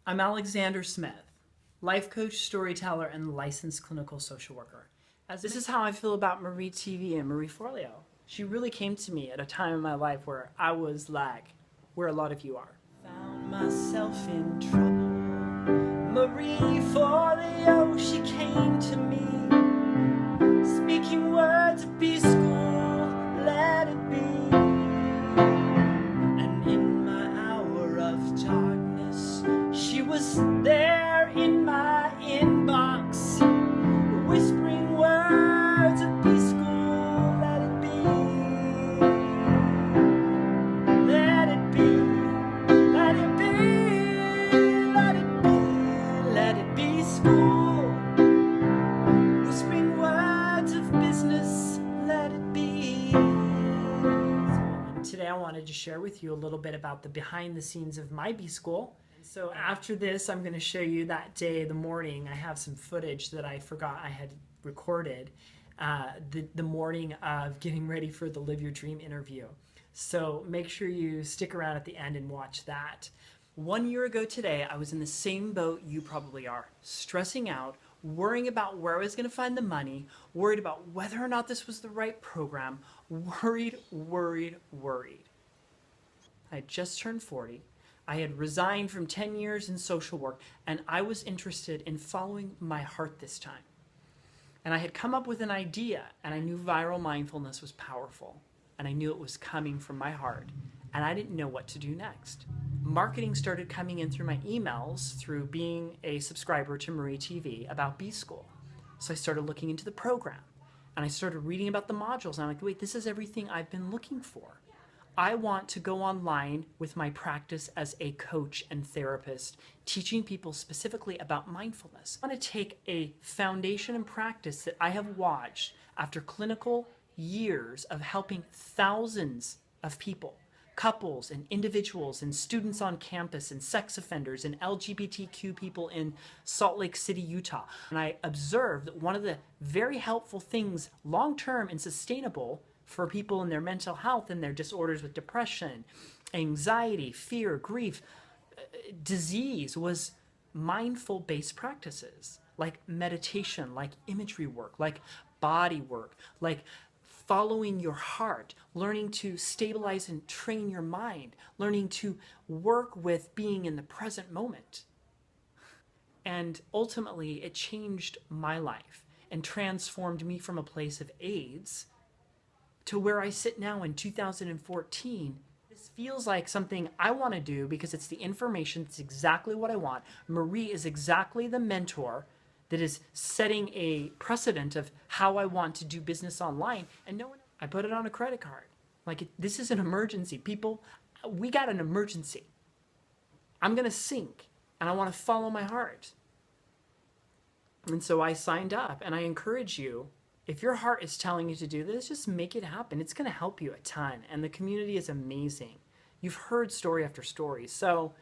I'm Alexander Smith, life coach, storyteller, and licensed clinical social worker. This is how I feel about Marie TV and Marie Forleo. She really came to me at a time in my life where I was like, where a lot of you are. Found myself in trouble. Marie Forleo, she came to me, speaking words of B school, let it be. And in my hour of darkness, she was there in my inbox, whispering words of B school, let it be. Let it be, let it be, let it be, let it be school. Whispering words of business, let it be. Today I wanted to share with you a little bit about the behind the scenes of my B school. So after this, I'm going to show you that day, the morning. I have some footage that I forgot I had recorded the morning of getting ready for the Live Your Dream interview. So make sure you stick around at the end and watch that. 1 year ago today, I was in the same boat you probably are, stressing out, worrying about where I was going to find the money, worried about whether or not this was the right program, worried. I had just turned 40. I had resigned from 10 years in social work, and I was interested in following my heart this time. And I had come up with an idea, and I knew Viral Mindfulness was powerful, and I knew it was coming from my heart, and I didn't know what to do next. Marketing started coming in through my emails, through being a subscriber to Marie TV about B School. So I started looking into the program, and I started reading about the modules, and I'm like, wait, this is everything I've been looking for. I want to go online with my practice as a coach and therapist, teaching people specifically about mindfulness. I want to take a foundation and practice that I have watched after clinical years of helping thousands of people, couples and individuals and students on campus and sex offenders and LGBTQ people in Salt Lake City, Utah. And I observed that one of the very helpful things long-term and sustainable for people in their mental health and their disorders with depression, anxiety, fear, grief, disease was mindful-based practices like meditation, like imagery work, like body work, like following your heart, learning to stabilize and train your mind, learning to work with being in the present moment. And ultimately, it changed my life and transformed me from a place of AIDS to where I sit now in 2014. This feels like something I want to do because it's the information, it's exactly what I want. Marie is exactly the mentor that is setting a precedent of how I want to do business online. And no one, I put it on a credit card. Like, this is an emergency. People, we got an emergency. I'm going to sink, and I want to follow my heart. And so I signed up, and I encourage you, if your heart is telling you to do this, just make it happen. It's going to help you a ton, and the community is amazing. You've heard story after story. So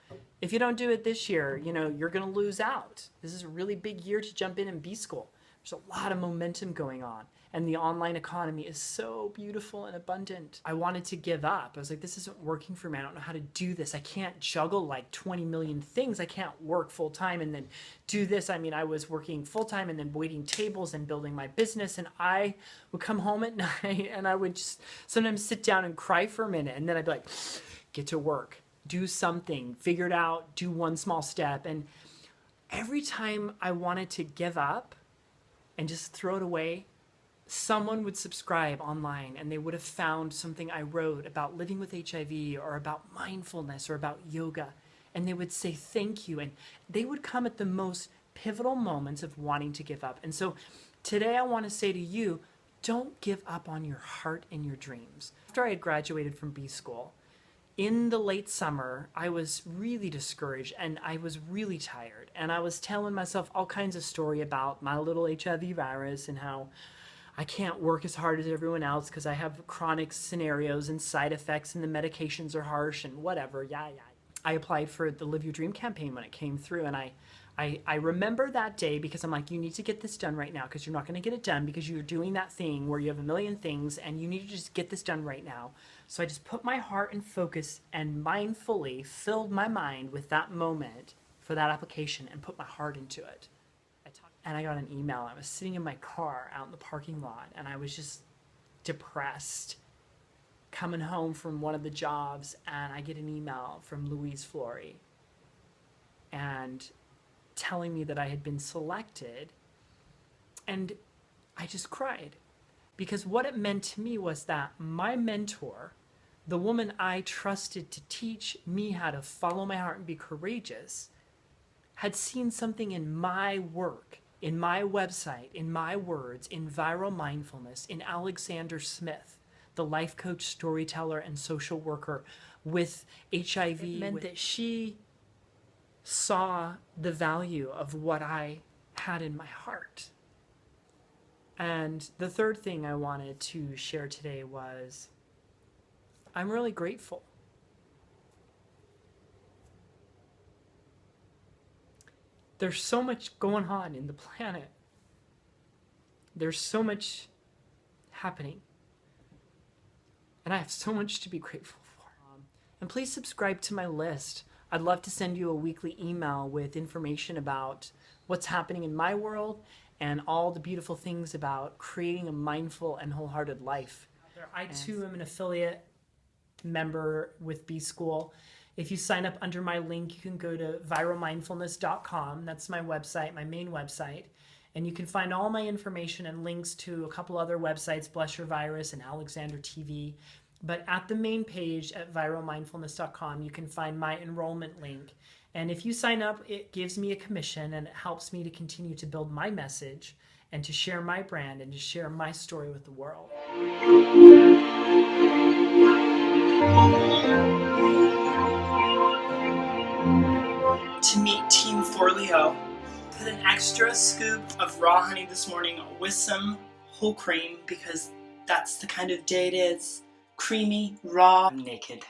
if you don't do it this year, you're going to lose out. This is a really big year to jump in B school. There's a lot of momentum going on, and the online economy is so beautiful and abundant. I wanted to give up. I was like, this isn't working for me. I don't know how to do this. I can't juggle like 20 million things. I can't work full time and then do this. I mean, I was working full time and then waiting tables and building my business, and I would come home at night and I would just sometimes sit down and cry for a minute, and then I'd be like, get to work, do something, figure it out, do one small step. And every time I wanted to give up and just throw it away, someone would subscribe online and they would have found something I wrote about living with HIV or about mindfulness or about yoga, and they would say thank you, and they would come at the most pivotal moments of wanting to give up. And so today I want to say to you, don't give up on your heart and your dreams. After I had graduated from B school, in the late summer, I was really discouraged and I was really tired, and I was telling myself all kinds of story about my little HIV virus and how I can't work as hard as everyone else because I have chronic scenarios and side effects and the medications are harsh and whatever, I applied for the Live Your Dream campaign when it came through, and I remember that day because I'm like, you need to get this done right now because you're not going to get it done because you're doing that thing where you have a million things and you need to just get this done right now. So I just put my heart and focus and mindfully filled my mind with that moment for that application and put my heart into it. And I got an email. I was sitting in my car out in the parking lot, and I was just depressed, coming home from one of the jobs, and I get an email from Louise Flory and telling me that I had been selected, and I just cried, because what it meant to me was that my mentor, the woman I trusted to teach me how to follow my heart and be courageous, had seen something in my work, in my website, in my words, in Viral Mindfulness, in Alexander Smith, the life coach, storyteller, and social worker with HIV. It meant that she saw the value of what I had in my heart. And the third thing I wanted to share today was I'm really grateful. There's so much going on in the planet. There's so much happening. And I have so much to be grateful for. And please subscribe to my list. I'd love to send you a weekly email with information about what's happening in my world and all the beautiful things about creating a mindful and wholehearted life. I too am an affiliate member with B School. If you sign up under my link, you can go to viralmindfulness.com. That's my website, my main website. And you can find all my information and links to a couple other websites, Bless Your Virus and Alexander TV. But at the main page at viralmindfulness.com, you can find my enrollment link. And if you sign up, it gives me a commission and it helps me to continue to build my message and to share my brand and to share my story with the world. To meet Team Forleo, put an extra scoop of raw honey this morning with some whole cream because that's the kind of day it is. Creamy, raw. I'm naked,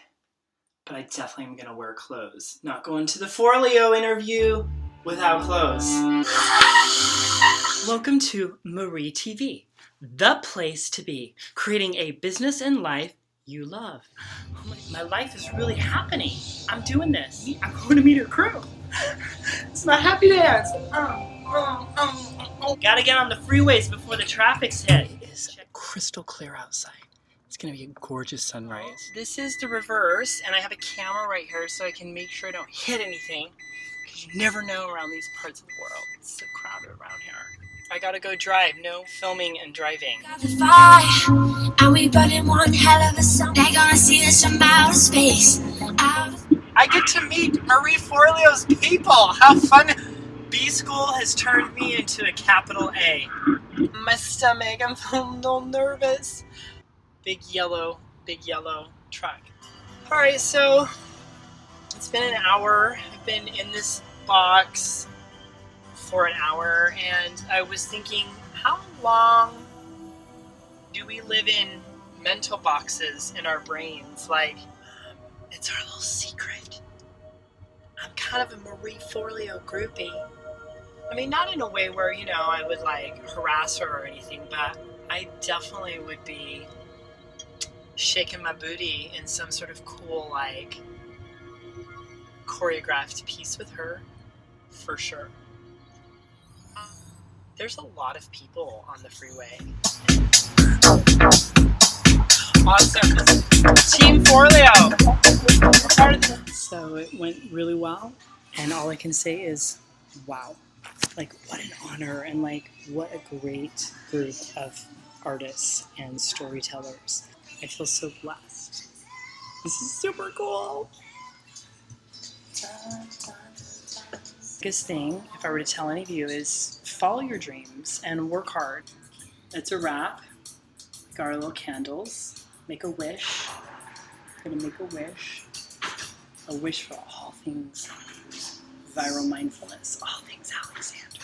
but I definitely am gonna wear clothes. Not going to the Forleo interview without clothes. Welcome to Marie TV, the place to be, creating a business and life you love. My life is really happening. I'm doing this. I'm going to meet a crew. It's my happy dance. Gotta get on the freeways before the traffic's hit. It is crystal clear outside. It's gonna be a gorgeous sunrise. This is the reverse, and I have a camera right here so I can make sure I don't hit anything, because you never know around these parts of the world. It's so crowded around here. I gotta go drive. No filming and driving. Got the fire, and we burning one hell of a song. They're gonna see us from outer space. I get to meet Marie Forleo's people. How fun! B School has turned me into a capital A. My stomach, I'm a little nervous. Big yellow truck. Alright, so it's been an hour. I've been in this box for an hour, and I was thinking, how long do we live in mental boxes in our brains? Like, it's our little secret. I'm kind of a Marie Forleo groupie. I mean, not in a way where, you know, I would like harass her or anything, but I definitely would be shaking my booty in some sort of cool, like, choreographed piece with her, for sure. There's a lot of people on the freeway. Awesome. Team Forleo. So it went really well, and all I can say is, wow. Like, what an honor, and like, what a great group of artists and storytellers. I feel so blessed. This is super cool. Biggest thing, if I were to tell any of you, is follow your dreams and work hard. It's a wrap. Got our little candles. Make a wish. I'm gonna make a wish. A wish for all things viral mindfulness, all things Alexander.